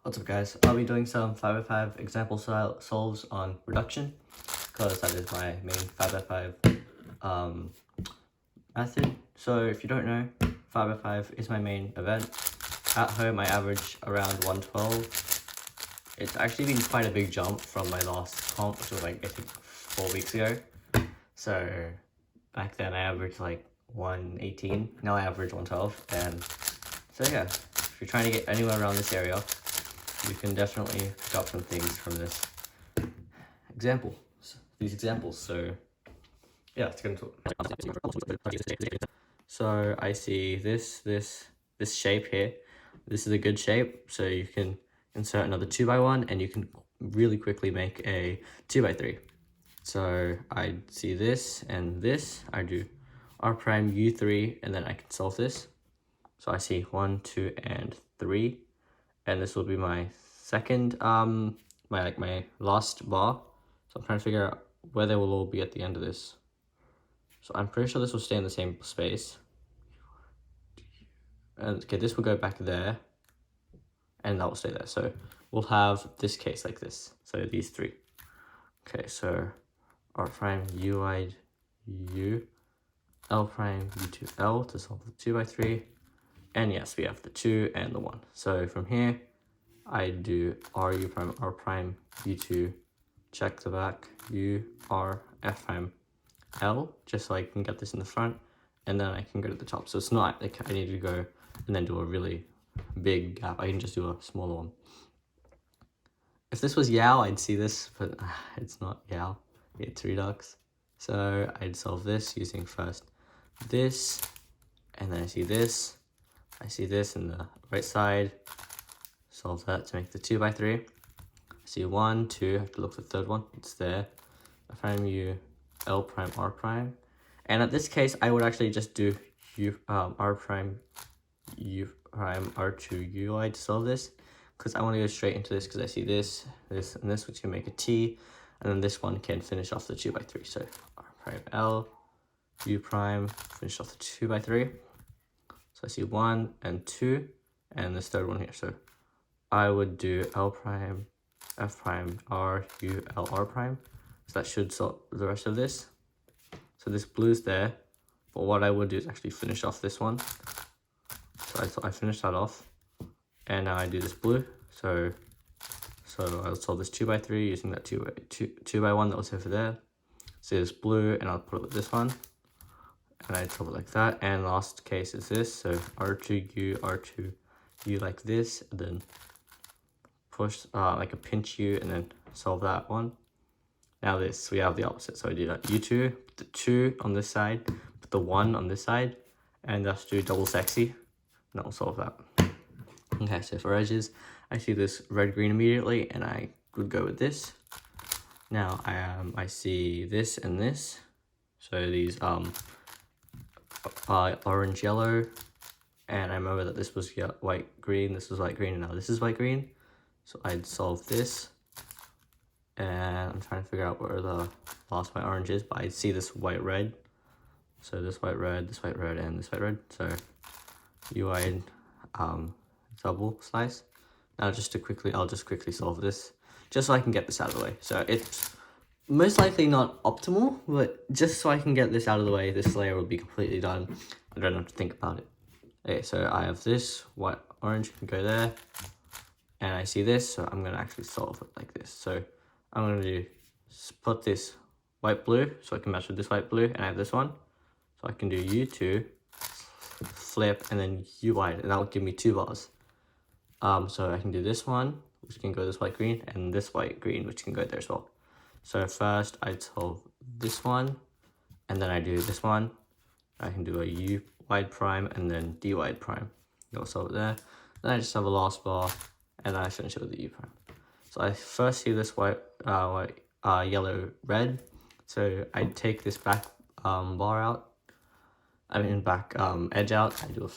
What's up guys, I'll be doing some 5x5 example style solves on reduction because that is my main 5x5 method. So if you don't know, 5x5 is my main event. At home I average around 112. It's actually been quite a big jump from my last comp, which was like I think 4 weeks ago. So back then I averaged like 118, now I average 112, and so yeah, if you're trying to get anywhere around this area, you can definitely pick up some things from this these examples. So yeah, let's get into it. So I see this shape here. This is a good shape, so you can insert another 2x1 and you can really quickly make a 2x3. So I see this and this, I do r prime u3, and then I can solve this. So I see 1, 2, and 3, and this will be my second, my last bar. So I'm trying to figure out where they will all be at the end of this. So I'm pretty sure this will stay in the same space. And okay, this will go back there, and that will stay there. So we'll have this case like this. So these three. Okay, so r prime u wide u, l prime u2 l to solve the 2x3. And yes, we have the 2 and the 1. So from here, I do ru prime r prime u2, check the back, u r f prime l, just so I can get this in the front, and then I can go to the top. So it's not like I need to go and then do a really big gap. I can just do a smaller one. If this was Yao, I'd see this, but it's not Yao. It's Redux. So I'd solve this using first this, and then I see this. I see this in the right side. Solve that to make the 2x3. I see 1, 2, I have to look for the third one. It's there. F prime u, l prime, r prime. And at this case, I would actually just do r prime, u prime, r2, ui to solve this, because I want to go straight into this because I see this, this, and this, which can make a t, and then this one can finish off the 2x3. So r prime l, u prime, finish off the 2x3. So I see 1 and 2, and this third one here. So I would do l prime, f prime, r, u, l, r prime. So that should solve the rest of this. So this blue's there, but what I would do is actually finish off this one. So I finished that off, and now I do this blue. So I'll solve this 2x3 using that 2x1 that was over there. So this blue, and I'll put it with this one, and I solve it like that. And last case is this, so r2u, r2u like this, and then push like a pinch u, and then solve that one. Now this, we have the opposite. So I do that u2, put the 2 on this side, put the 1 on this side, and just do double sexy, and that will solve that. Okay, so for edges, I see this red-green immediately, and I would go with this. Now I see this and this, so these orange, yellow, and I remember that this was white, green, this was white, green, and now this is white, green. So I'd solve this, and I'm trying to figure out where the last white orange is, but I see this white, red. So this white, red, this white, red, and this white, red. So UI double slice. Now I'll just quickly solve this, just so I can get this out of the way. So it's most likely not optimal, but just so I can get this out of the way, this layer will be completely done. I don't have to think about it. Okay, so I have this white, orange can go there, and I see this, so I'm gonna actually solve it like this. So I'm gonna put this white, blue, so I can match with this white, blue, and I have this one. So I can do U2, flip, and then U wide, and that will give me 2 bars. So I can do this one, which can go this white, green, and this white, green, which can go there as well. So first I'd solve this one, and then I do this one. I can do a U wide prime, and then D wide prime. I'll solve it there. Then I just have a last bar, and then I finish it with the U prime. So I first see this white, yellow, red. So I take this back bar out. Back edge out. I do a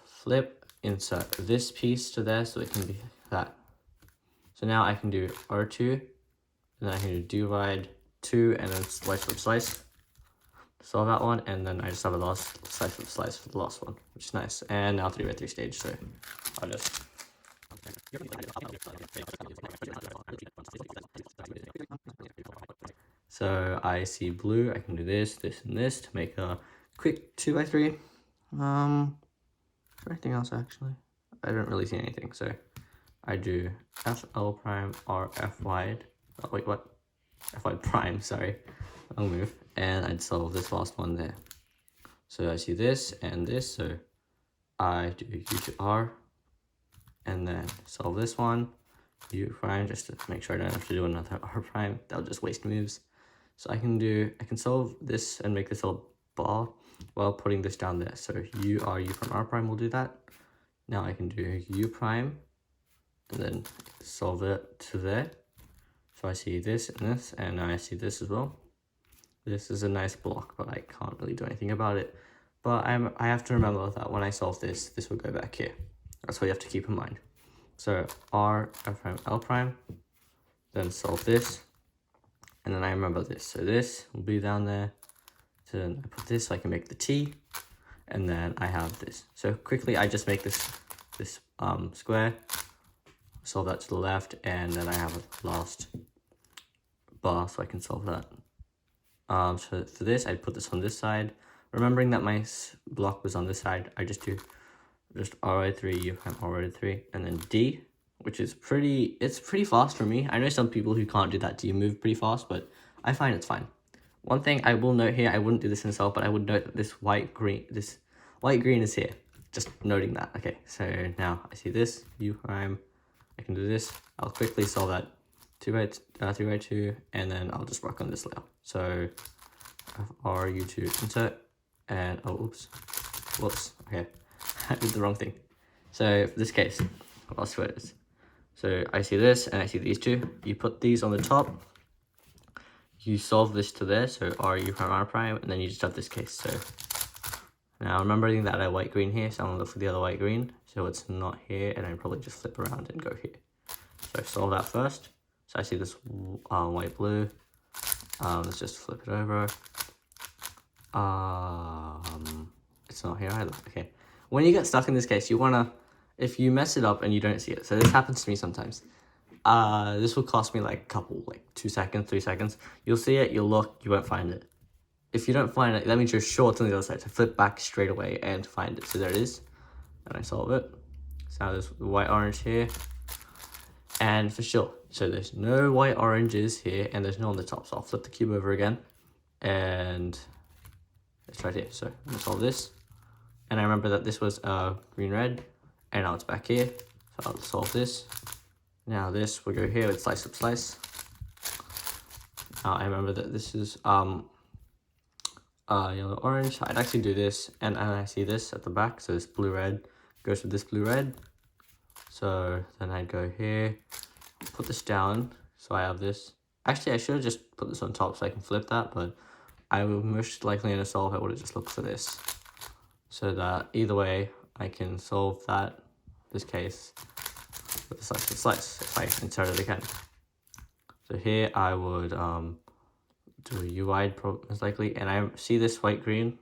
flip, insert this piece to there, so it can be that. So now I can do R2, and then I can do divide 2, and then slice flip slice. Solve that one, and then I just have a last slice flip slice for the last one, which is nice. And now 3x3 stage. So I'll just So I see blue, I can do this, this, and this to make a quick 2x3. Is there anything else actually? I don't really see anything, so I do FL prime or F wide. Oh, wait, what? F wide prime, sorry. I'll move. And I'd solve this last one there. So I see this and this, so I do U to R and then solve this one, U prime, just to make sure I don't have to do another R prime. That'll just waste moves. So I can solve this and make this a bar while putting this down there. So U from R prime will do that. Now I can do U prime and then solve it to there. So I see this and this, and I see this as well. This is a nice block, but I can't really do anything about it. But I have to remember that when I solve this, this will go back here. That's what you have to keep in mind. So R, F prime, L prime, then solve this, and then I remember this. So this will be down there. So then I put this so I can make the T, and then I have this. So quickly I just make this square, solve that to the left, and then I have a last bar so I can solve that. So for this, I'd put this on this side. Remembering that my block was on this side, I just do RI3, U prime RI3, and then D, which is it's pretty fast for me. I know some people who can't do that D move pretty fast, but I find it's fine. One thing I will note here, I wouldn't do this in itself, but I would note that this white green is here. Just noting that. Okay, so now I see this, U prime, I can do this. I'll quickly solve that 3x2, and then I'll just work on this layer. So RU2 insert, and oh, oops, whoops, okay, I did the wrong thing. So for this case, I'll swear it is. So I see this, and I see these two. You put these on the top, you solve this to there, so RU prime R prime, and then you just have this case. So now remembering that I have white green here, so I'm gonna look for the other white green, so it's not here, and I probably just flip around and go here. So I solve that first. So I see this white blue. Let's just flip it over. It's not here either. Okay. When you get stuck in this case, you wanna, if you mess it up and you don't see it, so this happens to me sometimes. This will cost me like 2 seconds, 3 seconds. You'll see it, you'll look, you won't find it. If you don't find it, that means you're short on the other side. So flip back straight away and find it. So there it is. And I solve it. So now there's white orange here. And for sure, so there's no white oranges here, and there's no on the top. So I'll flip the cube over again, and it's right here. So I'm gonna solve this, and I remember that this was green red, and now it's back here. So I'll solve this. Now this will go here with slice up slice. Now I remember that this is yellow orange. I'd actually do this, and I see this at the back. So this blue red goes with this blue red. So then I'd go here, put this down, so I have this. Actually, I should have just put this on top so I can flip that, but I would most likely in a solve, I would have just looked for this. So that either way, I can solve this case, with the slice, if I insert it again. So here I would do a U wide most likely, and I see this white green,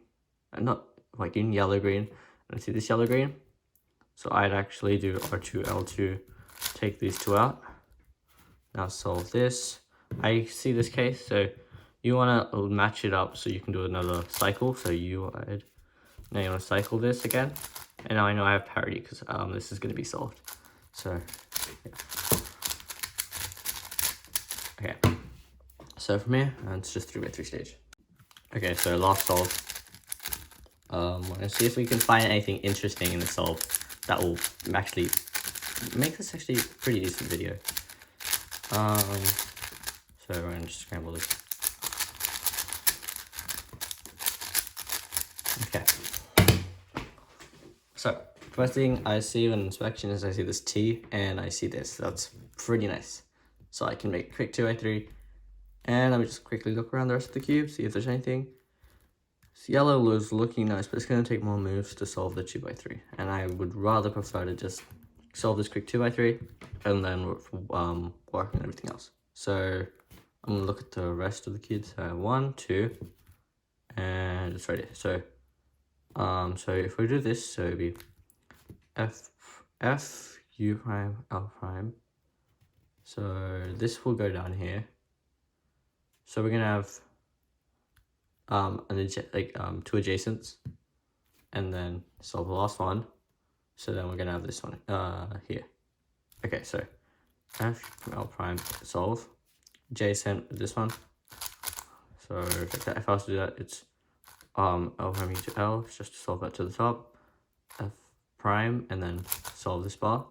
not white green, yellow green, and I see this yellow green. So I'd actually do R2, L2, take these two out. Now solve this. I see this case, so you want to match it up so you can do another cycle. So now you want to cycle this again. And now I know I have parity because this is going to be solved. So, yeah. Okay. So from here, it's just 3x3 stage. Okay, so last solve. Let's see if we can find anything interesting in the solve that will actually make this actually a pretty decent video. So we're going to just scramble this. Okay. So first thing I see on inspection is I see this T and I see this. That's pretty nice. So I can make a quick 2x3. And let me just quickly look around the rest of the cube, see if there's anything. This yellow is looking nice, but it's going to take more moves to solve the 2x3. And I would rather prefer to just solve this quick 2x3 and then work on everything else. So I'm going to look at the rest of the cubes. 1, 2, and it's right here. So if we do this, so it'd be F, U prime, L prime. So this will go down here. So we're gonna have two adjacents, and then solve the last one. So then we're gonna have this one here. Okay, so F L prime solve adjacent this one. So if I was to do that, it's L prime U to L, it's just to solve that to the top. F prime, and then solve this bar.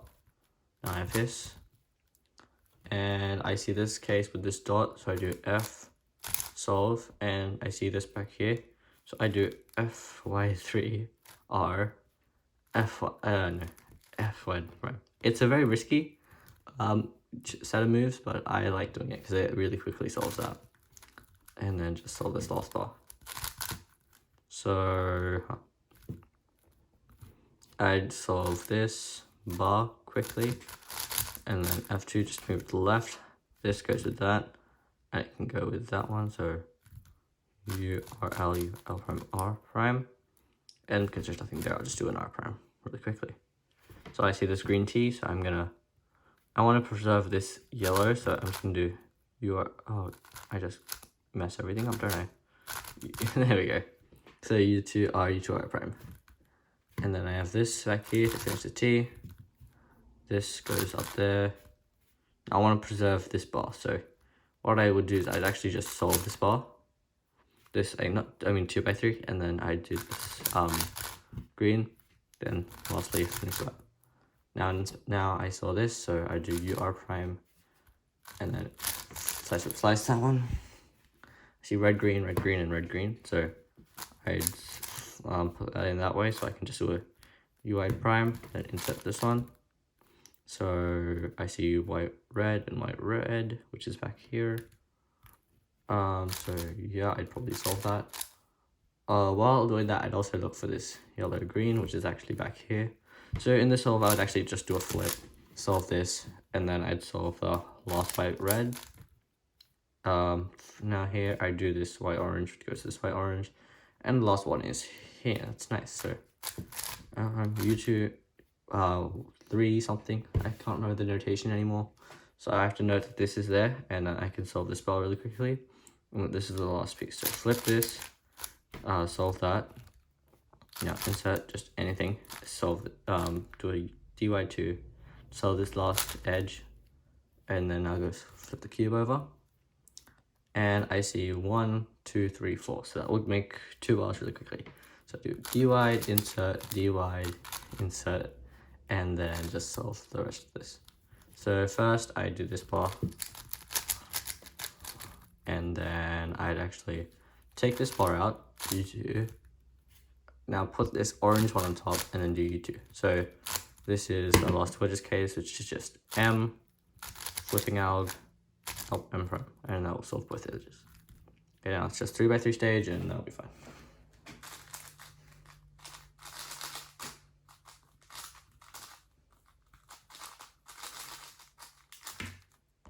Now I have this. And I see this case with this dot, so I do F solve, and I see this back here. So I do FY3 R FY prime. It's a very risky set of moves, but I like doing it because it really quickly solves that. And then just solve this last bar. So I'd solve this bar quickly, and then F2 just move to the left. This goes with that, and it can go with that one. So U R L U L prime R prime, and because there's nothing there, I'll just do an R prime really quickly. So I see this green T, so I want to preserve this yellow, so I'm just gonna do U R. Oh, I just mess everything up, don't I? There we go. So U2 R prime. And then I have this back here to finish the T. This goes up there. I want to preserve this bar, so what I would do is I'd actually just solve this bar. This, 2x3, and then I do this green, then lastly finish that. Now I saw this, so I do UR prime, and then slice that one. I see red, green, and red, green, so I'd put that in that way, so I can just do a UI prime, then insert this one. So I see white, red, and white, red, which is back here. So yeah, I'd probably solve that. While doing that, I'd also look for this yellow, green, which is actually back here. So in this solve, I would actually just do a flip, solve this, and then I'd solve the last white, red. Now here I do this white, orange, which goes to this white, orange, and the last one is here. That's nice. So U2 3 something. I can't remember the notation anymore. So I have to note that this is there, and then I can solve this bar really quickly. And this is the last piece. So flip this, solve that. Now insert just anything. Solve it, do a dy2, solve this last edge, and then I'll go flip the cube over. And I see 1, 2, 3, 4. So that would make 2 bars really quickly. So do dy, insert, dy, insert, and then just solve the rest of this. So first I do this bar, and then I'd actually take this bar out, U2, now put this orange one on top, and then do U2. So this is the last wedges case, which is just M, flipping out, M prime, and that will solve both edges. Okay, now it's just 3x3 stage, and that'll be fine.